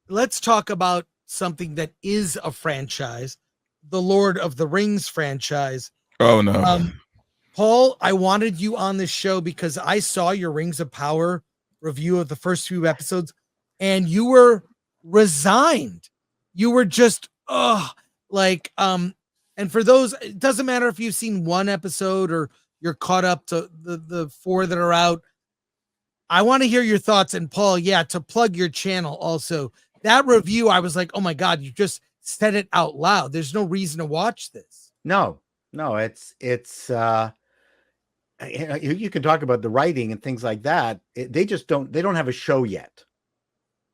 let's talk about something that is a franchise, the Lord of the Rings franchise. Oh no. Paul, I wanted you on this show because I saw your Rings of Power review of the first few episodes, and you were resigned. You were just, and for those, it doesn't matter if you've seen one episode or you're caught up to the 4 that are out. I want to hear your thoughts. And Paul, to plug your channel also, that review, I was like, oh my God, you just said it out loud. There's no reason to watch this. No, it's you can talk about the writing and things like that. They don't have a show yet.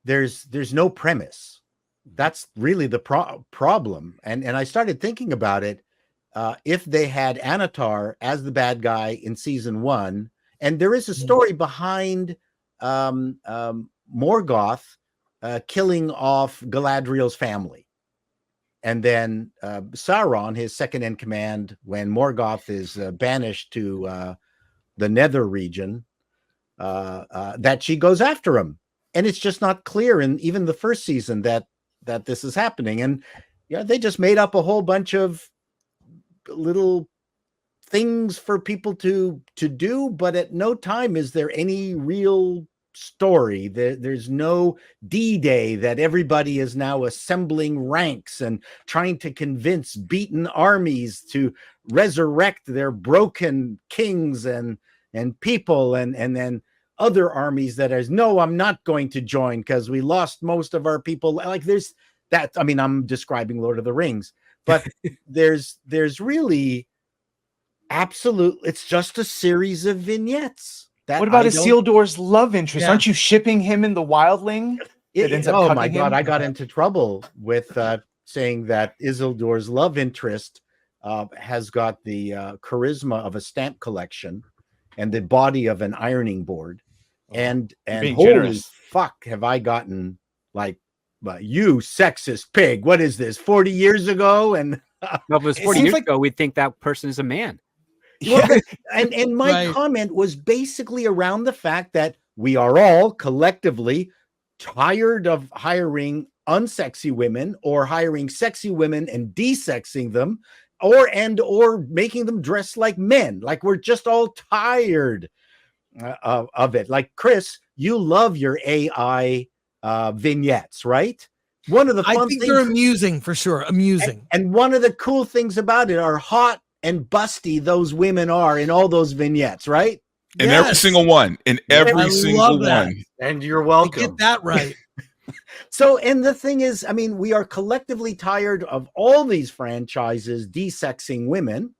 There's no premise. That's really the problem. And I started thinking about it. If they had Anatar as the bad guy in season 1, and there is a story behind Morgoth killing off Galadriel's family. And then Sauron, his second in command, when Morgoth is banished to the Nether region, that she goes after him. And it's just not clear in even the first season that this is happening. And they just made up a whole bunch of little things for people to do, but at no time is there any real story. There's no D-Day that everybody is now assembling ranks and trying to convince beaten armies to resurrect their broken kings and people, and then other armies that is, no, I'm not going to join because we lost most of our people. Like there's that. I mean, I'm describing Lord of the Rings, but there's really absolute. It's just a series of vignettes. What about Isildur's love interest? Yeah. Aren't you shipping him in the wildling? Oh my God, I got into trouble with saying that Isildur's love interest has got the charisma of a stamp collection and the body of an ironing board. And holy generous. Fuck, have I gotten like, you sexist pig. What is this, 40 years ago? And no, if it was 40 years ago, we'd think that person is a man. Yeah. and my comment was basically around the fact that we are all collectively tired of hiring unsexy women or hiring sexy women and desexing them or making them dress like men. Like we're just all tired of it. Like Chris, you love your AI vignettes, right? One of the fun things, they're amusing for sure. Amusing. And one of the cool things about it are hot and busty those women are in all those vignettes, right? In every single one. In every single one. And you're welcome. Get that right. So, and the thing is, I mean, we are collectively tired of all these franchises desexing women.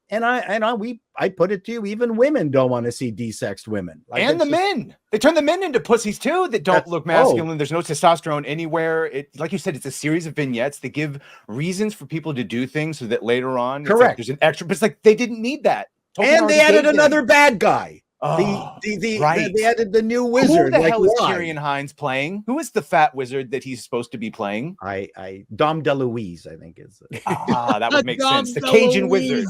And I put it to you, even women don't want to see desexed women. Like, and the men. They turn the men into pussies too that don't look masculine. There's no testosterone anywhere. Like you said, it's a series of vignettes that give reasons for people to do things so that later on, correct, there's an extra, but it's like they didn't need that. And they added another bad guy. Right. They added the new wizard. Who the hell is Tyrion Hines playing? Who is the fat wizard that he's supposed to be playing? Dom DeLuise, I think is. That would make sense. The Cajun wizard.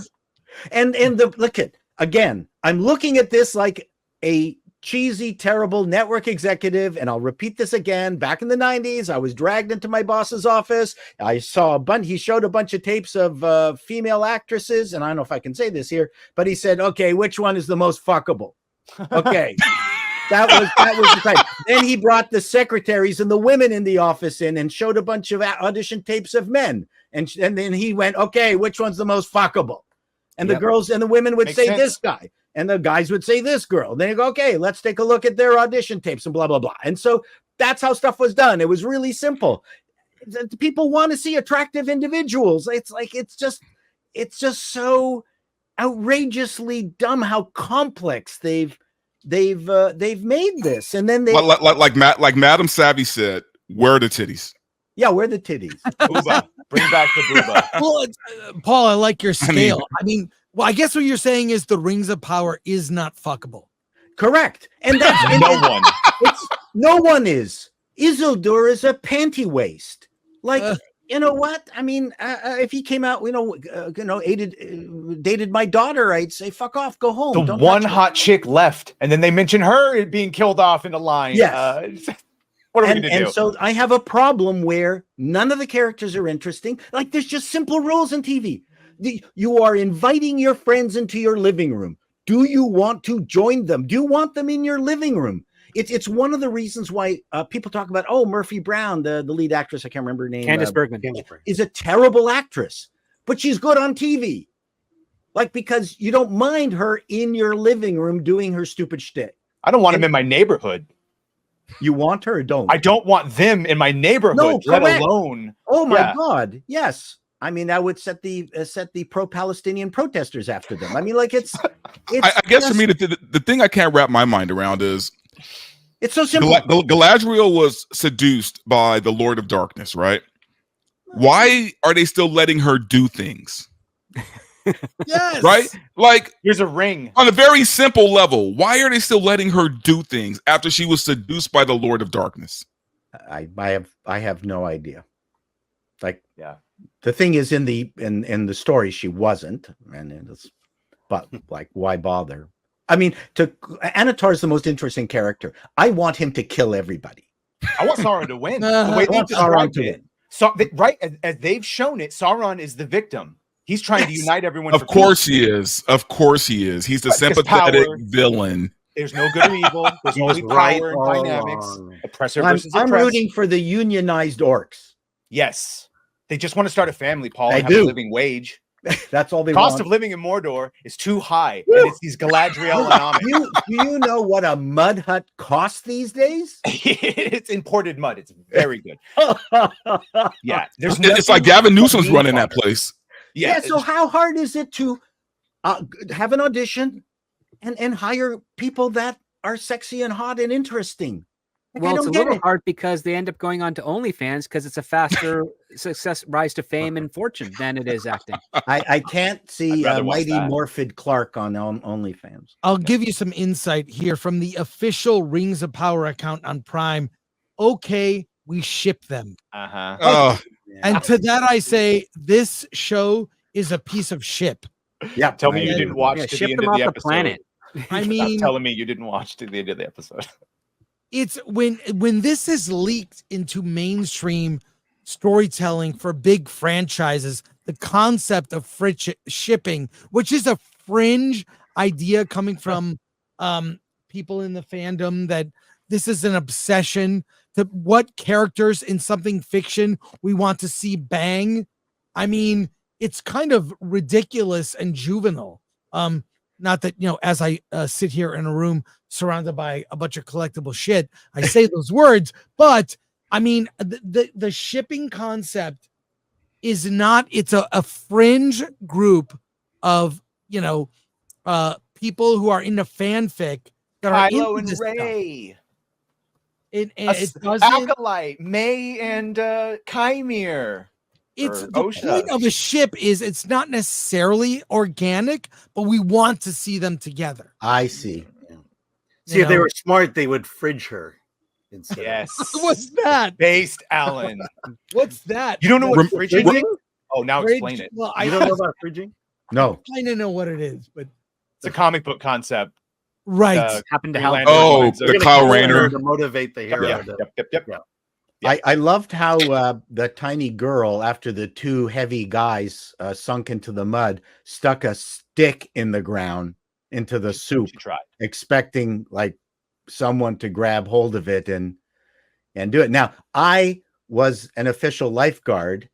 And look at again, I'm looking at this like a cheesy, terrible network executive, and I'll repeat this again. Back in the 90s, I was dragged into my boss's office. I saw he showed a bunch of tapes of female actresses, and I don't know if I can say this here, but he said, "Okay, which one is the most fuckable?" Okay. That was the type. Then he brought the secretaries and the women in the office in and showed a bunch of audition tapes of men. And then he went, "Okay, which one's the most fuckable?" And the girls and the women would say this guy, and the guys would say this girl. And then you go, "Okay, let's take a look at their audition tapes," and blah, blah, blah. And so that's how stuff was done. It was really simple. People want to see attractive individuals. It's like, it's just so outrageously dumb how complex they've made this. And then they like Madam Savvy said, where are the titties? Yeah, where are the titties? Booba. Bring back the booba. Well, Paul, I like your scale. I guess what you're saying is the Rings of Power is not fuckable. Correct. And that's no one. No one is. Isildur is a panty waist. Like, you know what? I mean, if he came out, dated my daughter, I'd say, fuck off, go home. The one hot chick left, and then they mention her being killed off in a line. Yes. What are we going to do? And so I have a problem where none of the characters are interesting. Like there's just simple rules in TV. You are inviting your friends into your living room. Do you want to join them? Do you want them in your living room? It's one of the reasons why people talk about, Murphy Brown, the lead actress, I can't remember her name. Candace Bergman. Is a terrible actress, but she's good on TV. Like, because you don't mind her in your living room doing her stupid shtick. I don't want him in my neighborhood. You want her or don't? I don't want them in my neighborhood, let alone. Oh my God. Yes. I mean, that would set the pro-Palestinian protesters after them. I mean, like it's I guess for me, the thing I can't wrap my mind around is it's so simple. Galadriel was seduced by the Lord of Darkness, right? Why are they still letting her do things? Yes. Right? Like, here's a ring. On a very simple level, why are they still letting her do things after she was seduced by the Lord of Darkness? I have no idea. Like, yeah. The thing is, in the story, she wasn't, but like, why bother? I mean, Anatar is the most interesting character. I want him to kill everybody. I want Sauron to win. The way they described it, right as they've shown it, Sauron is the victim. He's trying to unite everyone. Of course he is. Of course he is. He's the sympathetic villain. There's no good or evil. There's only power and dynamics. Oppressor versus oppressed. I'm rooting for the unionized orcs. Yes. They just want to start a family, Paul, and have a living wage. That's all they want. Cost want. of living in Mordor is too high. And it's these Galadriel do you know what a mud hut costs these days? It's imported mud. It's very good. Yeah. It's like Gavin Newsom's running that place. Yeah. So how hard is it to have an audition and hire people that are sexy and hot and interesting? Like, well, it's a little hard because they end up going on to OnlyFans because it's a faster rise to fame and fortune than it is acting. I can't see Mighty Morphid Clark on OnlyFans. I'll give you some insight here from the official Rings of Power account on Prime. Okay, we ship them. And to that I say, this show is a piece of ship. Yeah. Tell me you didn't watch to the end of the episode. Planet. I mean, telling me you didn't watch to the end of the episode. It's when this is leaked into mainstream storytelling for big franchises, the concept of shipping, which is a fringe idea coming from people in the fandom, that this is an obsession to what characters in something fiction we want to see bang. I mean, it's kind of ridiculous and juvenile. Not that, as I sit here in a room surrounded by a bunch of collectible shit, I say those words, but I mean, the shipping concept is not, it's a fringe group of, people who are into fanfic that are Kylo into and Rey. It doesn't, Acolyte, May and Kymir. It's the point of a ship is it's not necessarily organic, but we want to see them together. I see. See, if they were smart, they would fridge her instead. Yes. What's that? Based Alan. What's that? You don't know what fridging is? Oh, now explain it. Well, you don't know about fridging? No. I kind of know what it is, but it's a comic book concept. Right. Happened to help. Oh, the Kyle Rayner to motivate the hero. Yep. Yeah. I loved how the tiny girl, after the two heavy guys sunk into the mud, stuck a stick in the ground into the soup, expecting like someone to grab hold of it and do it. Now, I was an official lifeguard.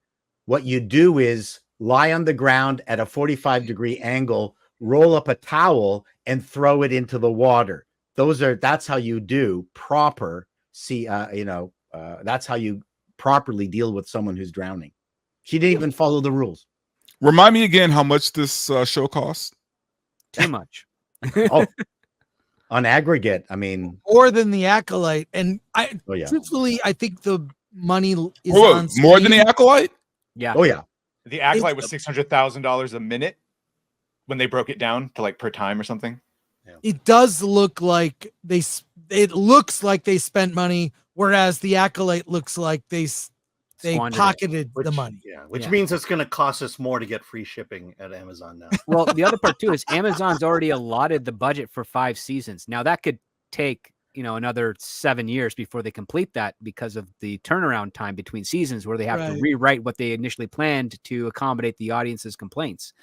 What you do is lie on the ground at a 45-degree angle, roll up a towel, and throw it into the water. That's how you do proper. That's how you properly deal with someone who's drowning. She didn't even follow the rules. Remind me again how much this show costs. Too much. On aggregate, I mean, more than the Acolyte. And truthfully, I think the money is on more than the Acolyte. Yeah. Oh yeah. The Acolyte was $600,000 a minute when they broke it down to like per time or something. Yeah. It does look like it looks like they spent money, whereas the Acolyte looks like they pocketed the money. Yeah, which means it's going to cost us more to get free shipping at Amazon now. Well, the other part too is Amazon's already allotted the budget for 5 seasons. Now that could take another 7 years before they complete that because of the turnaround time between seasons where they have to Right. rewrite what they initially planned to accommodate the audience's complaints.